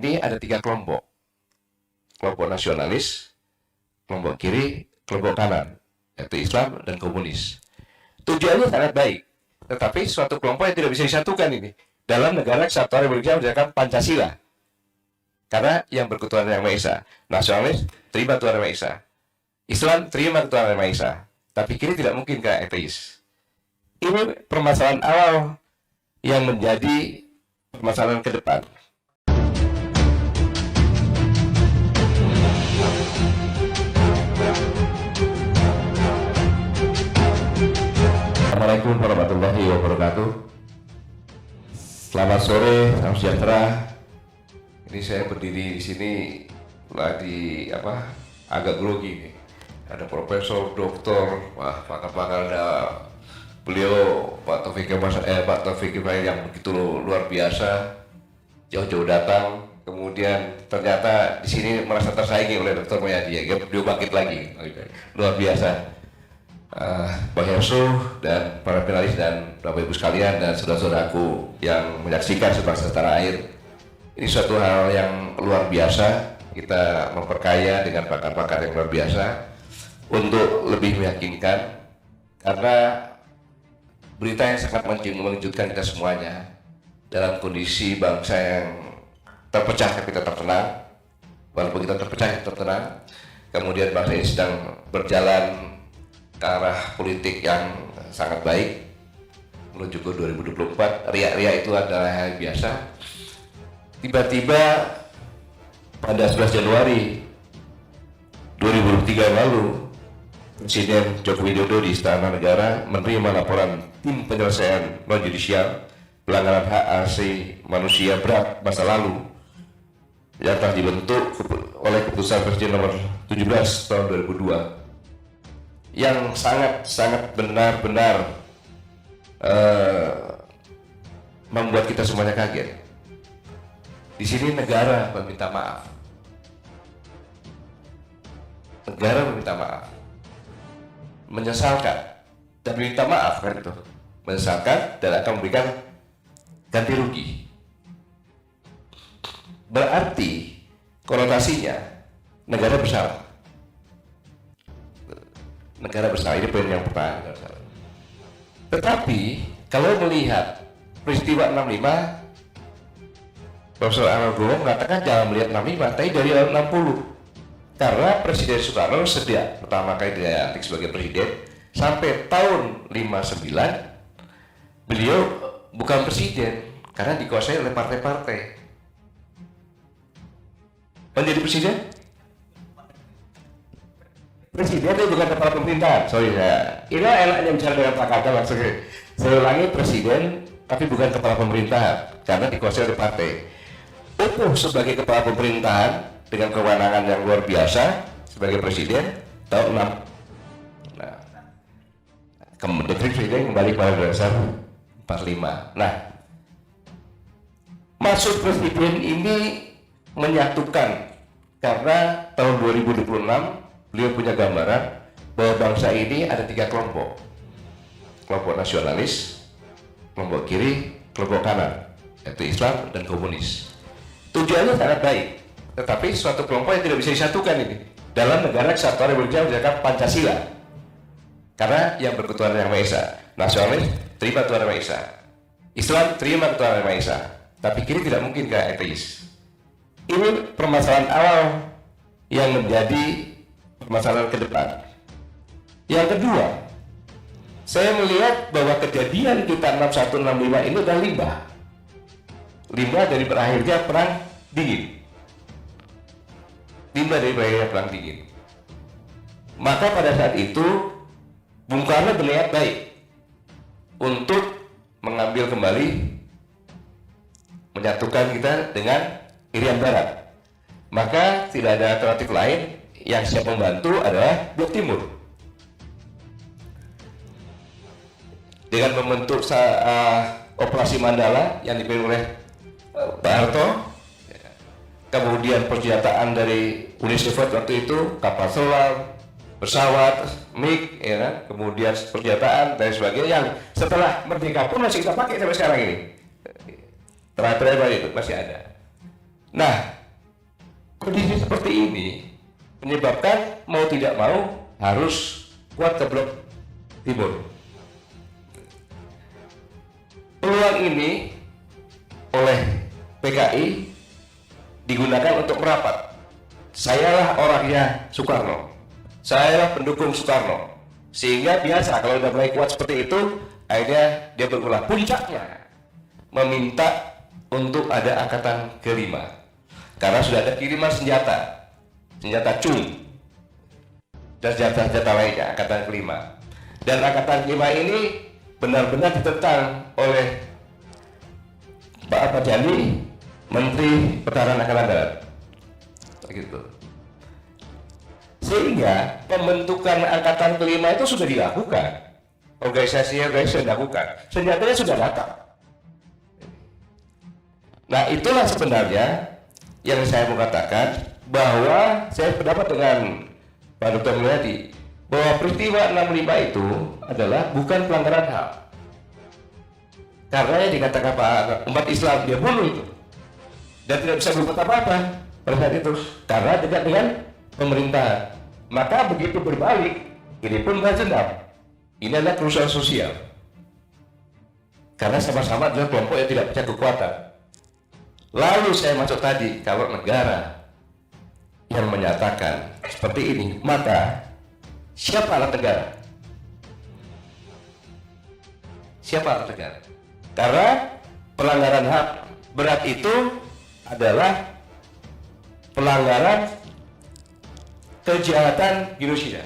Ini ada 3 kelompok. Kelompok nasionalis, kelompok kiri, kelompok kanan, yaitu Islam dan komunis. Tujuannya sangat baik, tetapi suatu kelompok yang tidak bisa disatukan ini dalam negara kesatuan Republik Indonesia berdasarkan Pancasila. Karena yang berketuhanan yang Maha Esa. Nasionalis terima Tuhan Yang Maha Esa. Islam terima ketuhanan yang Maha Esa. Tapi kiri tidak mungkin ke ateis. Ini permasalahan awal yang menjadi permasalahan ke depan. Assalamualaikum warahmatullahi wabarakatuh. Selamat sore, salam sejahtera. Ini saya berdiri di sini lagi agak grogi nih. Ada profesor, doktor, pakar-pakar, ada beliau Pak Taufik Ibrahim yang begitu luar biasa, jauh-jauh datang. Kemudian ternyata di sini merasa tersaingi oleh Dr. Mayadi, ya, dia bangkit lagi, luar biasa. Bang Yusuf dan para finalis dan Bapak Ibu sekalian dan saudara-saudaraku yang menyaksikan sebangsa tanah air, ini suatu hal yang luar biasa. Kita memperkaya dengan pakar-pakar yang luar biasa untuk lebih meyakinkan, karena berita yang sangat mengejutkan kita semuanya dalam kondisi bangsa yang terpecah tapi tetap tenang. Walaupun kita terpecah tetap tenang, kemudian bangsa ini sedang berjalan ke arah politik yang sangat baik menuju ke 2024. Riak-riak itu adalah hal biasa. Tiba-tiba pada 11 Januari 2023 lalu, Presiden Joko Widodo di Istana Negara menerima laporan tim penyelesaian non-judisial pelanggaran hak asasi manusia berat masa lalu yang telah dibentuk oleh keputusan Presiden nomor 17 tahun 2002, yang sangat benar-benar membuat kita semuanya kaget. Di sini negara meminta maaf. Negara meminta maaf, menyesalkan dan meminta maaf, kan itu, menyesalkan dan akan memberikan ganti rugi. Berarti konotasinya negara bersalah. Negara bersalah, ini poin yang pertama. Tetapi kalau melihat peristiwa 65, Profesor Arnold Gowo mengatakan jangan melihat 65, tapi dari 60. Karena Presiden Soekarno sejak pertama kali dilantik sebagai presiden sampai tahun 59, beliau bukan presiden karena dikuasai oleh partai-partai. Menjadi presiden? Presiden itu bukan kepala pemerintahan. Ini enaknya bicara dengan Pak Kadal langsung. Saya ulangi, presiden tapi bukan kepala pemerintahan karena dikuasai oleh partai. Upuh sebagai kepala pemerintahan dengan kewenangan yang luar biasa sebagai presiden tahun 6. Nah, kemudian presiden kembali pada dasar 45. Nah, maksud presiden ini menyatukan, karena tahun 2026 beliau punya gambaran bahwa bangsa ini ada 3 kelompok. Kelompok nasionalis, kelompok kiri, kelompok kanan, yaitu Islam dan komunis. Tujuannya sangat baik, tetapi suatu kelompok yang tidak bisa disatukan ini dalam negara kesatuan Republik Indonesia berdasarkan Pancasila. Karena yang berketuhanan yang Maha Esa. Nasionalis terima Tuhan Yang Maha Esa. Islam terima ketuhanan yang Maha Esa. Tapi kiri tidak mungkin ke ateis. Ini permasalahan awal yang menjadi permasalahan ke depan. Yang kedua, saya melihat bahwa kejadian kita 6165 ini adalah limbah dari berakhirnya perang dingin. Limbah dari berakhirnya perang dingin. Maka pada saat itu Bung Karno berniat baik untuk mengambil kembali, menyatukan kita dengan Irian Barat. Maka tidak ada alternatif lain, yang siap membantu adalah Blok Timur. Dengan membentuk Operasi Mandala yang dipimpin oleh Pak Harto, kemudian persenjataan dari Uni Soviet waktu itu, kapal selam, pesawat, MiG, ya kan? Kemudian persenjataan dan sebagainya yang setelah merdeka pun masih kita pakai sampai sekarang ini. Terakhir itu masih ada. Nah, kondisi seperti ini menyebabkan mau tidak mau harus kuat ke blok timur. Peluang ini oleh PKI digunakan untuk merapat. Sayalah orangnya Soekarno, sayalah pendukung Soekarno, sehingga biasa kalau udah mulai kuat seperti itu, akhirnya dia berulah. Puncaknya meminta untuk ada angkatan kelima, karena sudah ada kiriman senjata cum dan senjata lainnya, angkatan kelima. Dan angkatan kelima ini benar-benar ditentang oleh Pak Ahmad Yani, Menteri Pertahanan Angkatan Darat, gitu. Sehingga pembentukan angkatan kelima itu sudah dilakukan, organisasinya sudah dilakukan, senjatanya sudah datang. Nah, itulah sebenarnya yang saya mau katakan, bahwa saya pendapat dengan Pak Dr. Mulyadi bahwa peristiwa 65 itu adalah bukan pelanggaran HAM. Karena yang dikatakan Pak, umat Islam dia bunuh itu dan tidak bisa berbuat apa-apa pada saat itu karena dekat dengan pemerintahan. Maka begitu berbalik, ini pun balas dendam. Ini adalah kerusuhan sosial karena sama-sama adalah kelompok yang tidak punya kekuatan. Lalu saya masuk tadi, kalau negara yang menyatakan seperti ini, maka siapa alat negara? Siapa alat negara? Karena pelanggaran HAM berat itu adalah pelanggaran kejahatan genosida,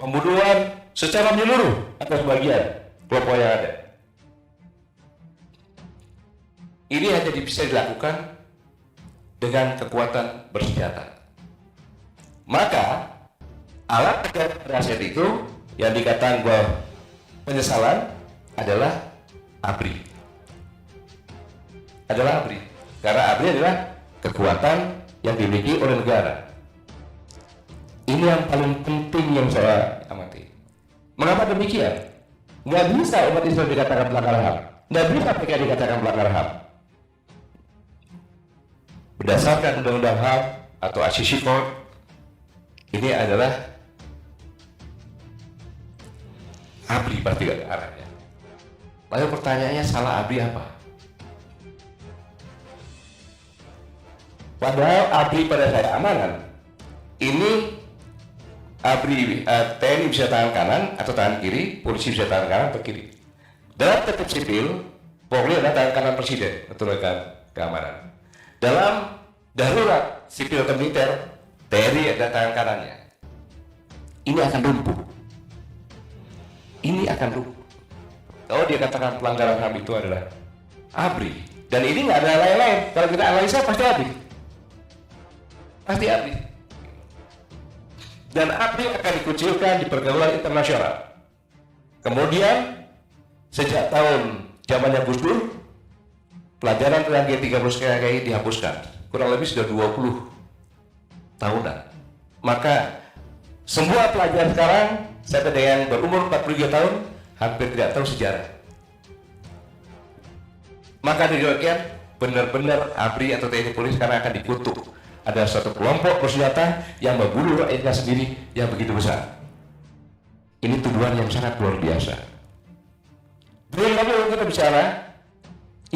pembunuhan secara menyeluruh atas bagian kelompok yang ada. Ini hanya bisa dilakukan dengan kekuatan bersenjata. Maka alat negara pada saat itu yang dikatakan bahwa penyesalan adalah ABRI. Karena ABRI adalah kekuatan yang dimiliki oleh negara. Ini yang paling penting yang saya amati. Mengapa demikian? Nggak bisa umat Islam dikatakan pelanggar HAM. Nggak bisa PKI dikatakan pelanggar HAM. Berdasarkan Undang-Undang HAM atau ICC Code, ini adalah ABRI pasti arahnya. Lalu pertanyaannya, salah ABRI apa? Padahal ABRI pada saat amangan ini ABRI TNI bisa tangan kanan atau tangan kiri, polisi bisa tangan kanan atau kiri. Dalam tertib sipil, Polri adalah tangan kanan presiden atau keamanan. Dalam darurat sipil atau militer, TNI ada tangan kanannya. Ini akan lumpuh. Kalau dia katakan pelanggaran HAM itu adalah ABRI, dan ini nggak ada lain-lain. Kalau kita analisa pasti ABRI. Dan ABRI akan dikucilkan di pergaulan internasional. Kemudian sejak tahun zamannya Gus Dur, pelajaran tentang G30 dihapuskan. Kurang lebih sudah 20 tahunan. Maka semua pelajar sekarang sampai dengan berumur 43 tahun hampir tidak tahu sejarah. Maka diriwayatkan benar-benar ABRI atau TNI Polri sekarang akan dikutuk. Ada suatu kelompok bersenjata yang membunuh rakyatnya sendiri yang begitu besar. Ini tuduhan yang sangat luar biasa. Belum lagi kalau kita bicara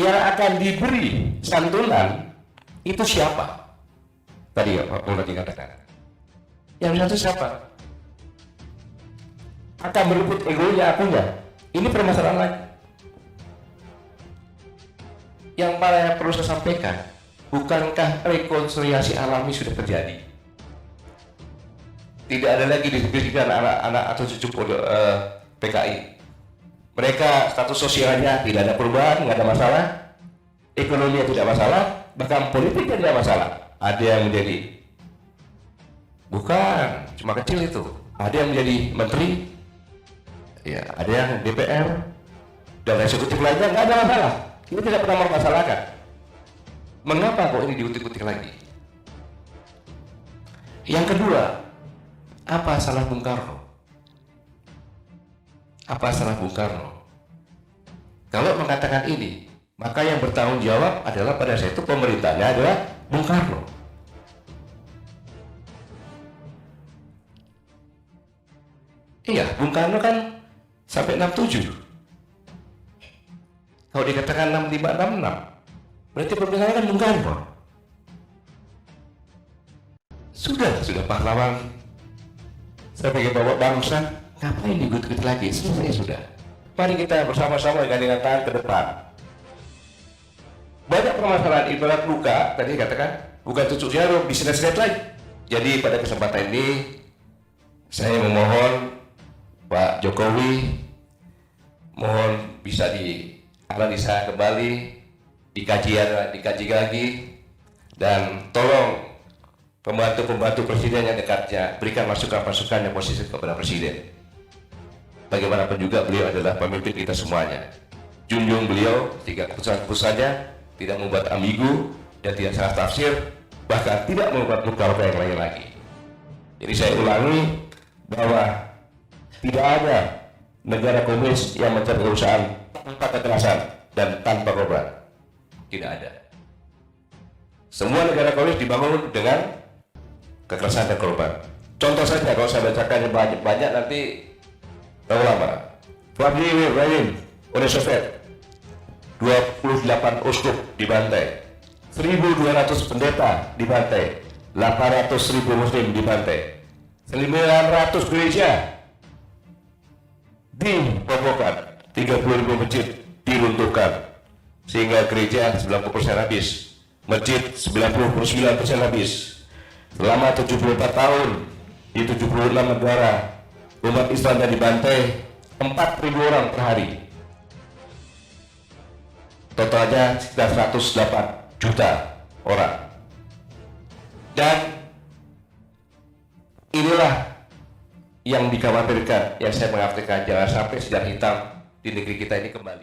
yang akan diberi santunan itu siapa? Tadi ya Pak Polri katakan. Yang satu siapa? Akan merebut egonya akunya. Ini permasalahan lagi. Yang paling perlu saya sampaikan, bukankah rekonsiliasi alami sudah terjadi? Tidak ada lagi diskusikan anak-anak atau cucu PKI. Mereka status sosialnya tidak ada perubahan, nggak ada masalah. Ekonominya tidak masalah, bahkan politiknya tidak masalah. Ada yang menjadi, bukan cuma kecil itu, ada yang menjadi menteri, ya ada yang DPR dan eksekutif lainnya, nggak ada masalah. Ini tidak pernah mempermasalahkan. Mengapa kok ini diutik-utik lagi? Yang kedua, apa salah Bung Karno? Apa salah Bung Karno? Kalau mengatakan ini, maka yang bertanggung jawab adalah pada saat itu pemerintahnya adalah Bung Karno. Iya, Bung Karno kan sampai 67. Kalau dikatakan 65, 66, berarti perbendaharaan kan Bung Karno. Sudah pahlawan sebagai bawa bangsa, ngapain digut-gut lagi? Selesai sudah. Mari kita bersama-sama dengan tangan ke depan. Banyak permasalahan ibarat luka, tadi katakan, bukan tusuk jarum, disilet-silet lagi. Jadi pada kesempatan ini, saya memohon Pak Jokowi, mohon bisa dianalisa kembali, dikaji lagi, dan tolong pembantu-pembantu presiden yang dekatnya berikan masukan-masukan yang positif kepada presiden. Bagaimanapun juga beliau adalah pemimpin kita semuanya. Junjung beliau, tiga keputusan-keputusannya tidak membuat ambigu dan tidak salah tafsir, bahkan tidak membuat luka yang lain lagi. Jadi saya ulangi bahwa tidak ada negara komunis yang mencari perusahaan tanpa kekerasan dan tanpa korban. Tidak ada. Semua negara komunis dibangun dengan kekerasan dan korban. Contoh saja, kalau saya bacakan banyak nanti terlalu lama. Vladimir Lenin, Uni Soviet, 28 uskup dibantai, 1.200 pendeta dibantai, 800.000 muslim dibantai, 900 gereja dirobohkan, 30.000 masjid diruntuhkan, sehingga gereja 90% habis, masjid 99% habis. Selama 74 tahun di 76 negara, umat Islam yang dibantai 4.000 orang per hari. Totalnya sekitar 108 juta orang. Dan inilah yang dikhawatirkan, yang saya mengatakan jangan sampai sejarah hitam di negeri kita ini kembali.